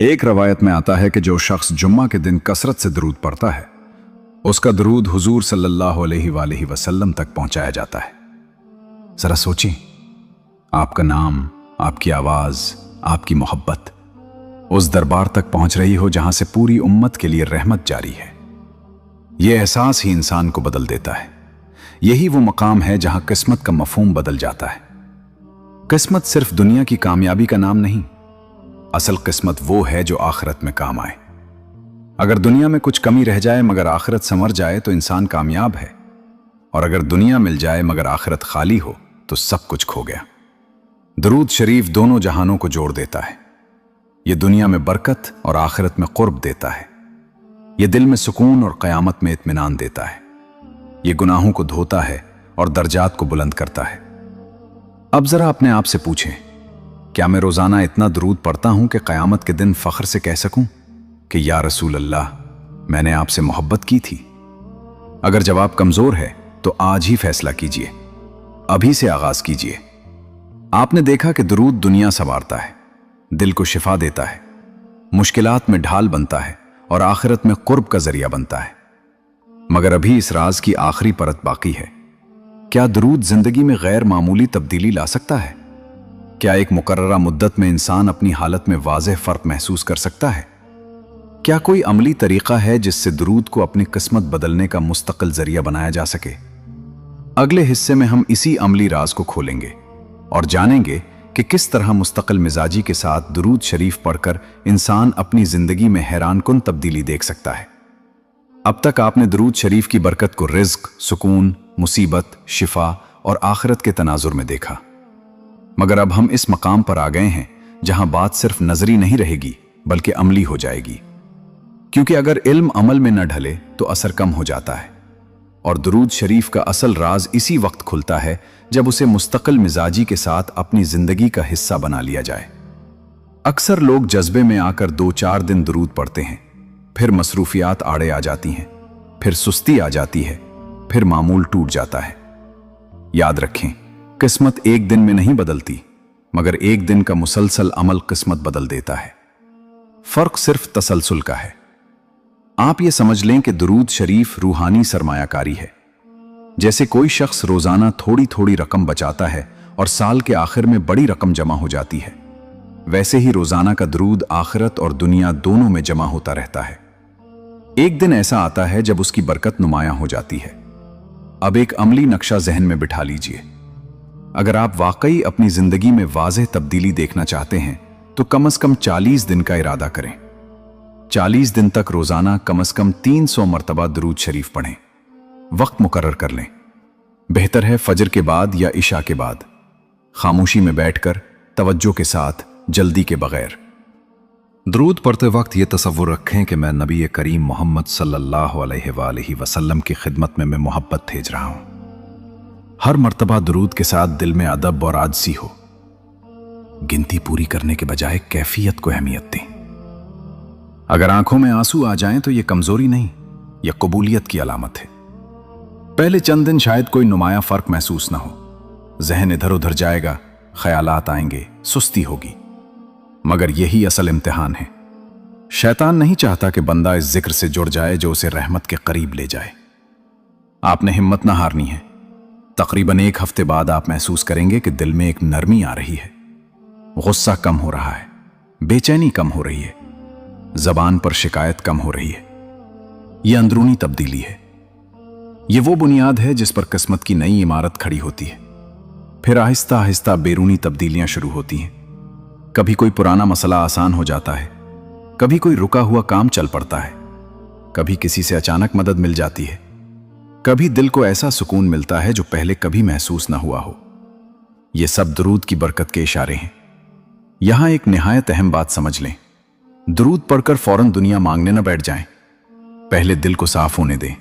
ایک रवायत में आता है कि जो शख्स जुम्मा के दिन कसरत से दरूद पढ़ता है उसका दरूद हुजूर सल्लल्लाहु अलैहि वसल्लम तक पहुंचाया जाता है। जरा सोचिए, आपका नाम, आपकी आवाज, आपकी मोहब्बत उस दरबार तक पहुंच रही हो जहां से पूरी उम्मत के लिए रहमत जारी है। यह एहसास ही इंसान को बदल देता है। यही वो मकाम है जहां किस्मत का मफहूम बदल जाता है। किस्मत सिर्फ दुनिया की कामयाबी का नाम नहीं, असल किस्मत वो है जो आखिरत में काम आए। अगर दुनिया में कुछ कमी रह जाए मगर आखिरत संवर जाए तो इंसान कामयाब है, और अगर दुनिया मिल जाए मगर आखिरत खाली हो तो सब कुछ खो गया। दरूद शरीफ दोनों जहानों को जोड़ देता है। ये दुनिया में बरकत और आखिरत में कुर्ब देता है। ये दिल में सुकून और क़यामत में इत्मीनान देता है। ये गुनाहों को धोता है और दर्जात को बुलंद करता है। अब जरा अपने आप से पूछें, क्या मैं रोजाना इतना दरूद पढ़ता हूं कि क़यामत के दिन फख्र से कह सकूं कि या रसूल अल्लाह, मैंने आपसे मोहब्बत की थी? अगर जवाब कमजोर है तो आज ही फैसला कीजिए, अभी से आगाज कीजिए। आपने देखा कि दरूद दुनिया संवारता है, दिल को शिफा देता है, मुश्किलात में ढाल बनता है और आखिरत में कुर्ब का जरिया बनता है। मगर अभी इस राज की आखिरी परत बाकी है। क्या दरूद जिंदगी में गैर मामूली तब्दीली ला सकता है? क्या एक मुकर्ररा मुद्दत में इंसान अपनी हालत में वाज़ेह फर्क महसूस कर सकता है? क्या कोई अमली तरीका है जिससे दरूद को अपनी किस्मत बदलने का मुस्तकिल जरिया बनाया जा सके? अगले हिस्से में हम इसी अमली राज को खोलेंगे और जानेंगे कि किस तरह मुस्तकिल मिजाजी के साथ दरूद शरीफ पढ़कर इंसान अपनी जिंदगी में हैरानकुन तब्दीली देख सकता है। अब तक आपने दरूद शरीफ की बरकत को रिज़्क, सुकून, मुसीबत, शिफा और आखिरत के तनाजुर में देखा, मगर अब हम इस मकाम पर आ गए हैं जहां बात सिर्फ नजरी नहीं रहेगी बल्कि अमली हो जाएगी। क्योंकि अगर इल्म अमल में न ढले तो असर कम हो जाता है, और दरूद शरीफ का असल राज इसी वक्त खुलता है जब उसे मुस्तकिल मिजाजी के साथ अपनी जिंदगी का हिस्सा बना लिया जाए। अक्सर लोग जज्बे में आकर 2-4 दिन दरूद पढ़ते हैं, फिर मसरूफियात आड़े आ जाती हैं, फिर सुस्ती आ जाती है, फिर मामूल टूट जाता है। याद रखें, किस्मत एक दिन में नहीं बदलती, मगर एक दिन का मुसलसल अमल किस्मत बदल देता है। फर्क सिर्फ तसलसल का है। आप ये समझ लें कि दरूद शरीफ रूहानी सरमायाकारी है। जैसे कोई शख्स रोजाना थोड़ी थोड़ी रकम बचाता है और साल के आखिर में बड़ी रकम जमा हो जाती है, वैसे ही रोजाना का दरूद आखिरत और दुनिया दोनों में जमा होता रहता है। एक दिन ऐसा आता है जब उसकी बरकत नुमायां हो जाती है। अब एक अमली नक्शा जहन में बिठा लीजिए। अगर आप वाकई अपनी जिंदगी में वाज़ेह तब्दीली देखना चाहते हैं तो कम से कम 40 दिन का इरादा करें। 40 दिन तक रोजाना कम से कम 300 मरतबा दरूद शरीफ पढ़ें। वक्त मुकर्रर कर लें। बेहतर है फजर के बाद या इशा के बाद, खामोशी में बैठकर, तवज्जो के साथ, जल्दी के बगैर। दरूद पढ़ते वक्त ये तसव्वुर रखें कि मैं नबी करीम मोहम्मद सल्लल्लाहु अलैहि वसल्लम की खिदमत में मैं मोहब्बत भेज रहा हूं। हर मर्तबा दरूद के साथ दिल में अदब और आजज़ी हो। गिनती पूरी करने के बजाय कैफियत को अहमियत दें। अगर आंखों में आंसू आ जाएं तो यह कमजोरी नहीं, यह कबूलियत की अलामत है। पहले चंद दिन शायद कोई नुमाया फर्क महसूस ना हो, जहन इधर उधर जाएगा, ख्यालात आएंगे, सुस्ती होगी, मगर यही असल इम्तिहान है। शैतान नहीं चाहता कि बंदा इस जिक्र से जुड़ जाए जो उसे रहमत के करीब ले जाए। आपने हिम्मत ना हारनी है। तकरीबन 1 हफ्ते बाद आप महसूस करेंगे कि दिल में एक नरमी आ रही है, गुस्सा कम हो रहा है, बेचैनी कम हो रही है, जबान पर शिकायत कम हो रही है। यह अंदरूनी तब्दीली है। यह वो बुनियाद है जिस पर किस्मत की नई इमारत खड़ी होती है। फिर आहिस्ता आहिस्ता बैरूनी तब्दीलियां शुरू होती हैं। कभी कोई पुराना मसला आसान हो जाता है, कभी कोई रुका हुआ काम चल पड़ता है, कभी किसी से अचानक मदद मिल जाती है, कभी दिल को ऐसा सुकून मिलता है जो पहले कभी महसूस ना हुआ हो। यह सब दरूद की बरकत के इशारे हैं। यहां एक निहायत अहम बात समझ लें। दरूद पढ़कर फौरन दुनिया मांगने न बैठ जाएं। पहले दिल को साफ होने दें।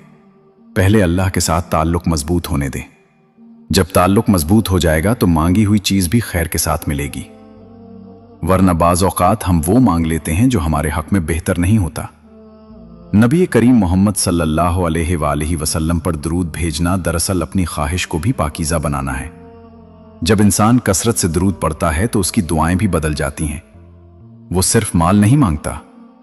पहले अल्लाह के साथ ताल्लुक मजबूत होने दें। जब ताल्लुक मजबूत हो जाएगा तो मांगी हुई चीज भी खैर के साथ मिलेगी। वरना बाज़ औक़ात हम वो मांग लेते हैं जो हमारे हक में बेहतर नहीं होता। नबी करीम मोहम्मद सल्लल्लाहु अलैहि वसल्लम पर दरूद भेजना दरअसल अपनी ख्वाहिश को भी पाकीज़ा बनाना है। जब इंसान कसरत से दरूद पढ़ता है तो उसकी दुआएं भी बदल जाती हैं। وہ صرف مال نہیں مانگتا،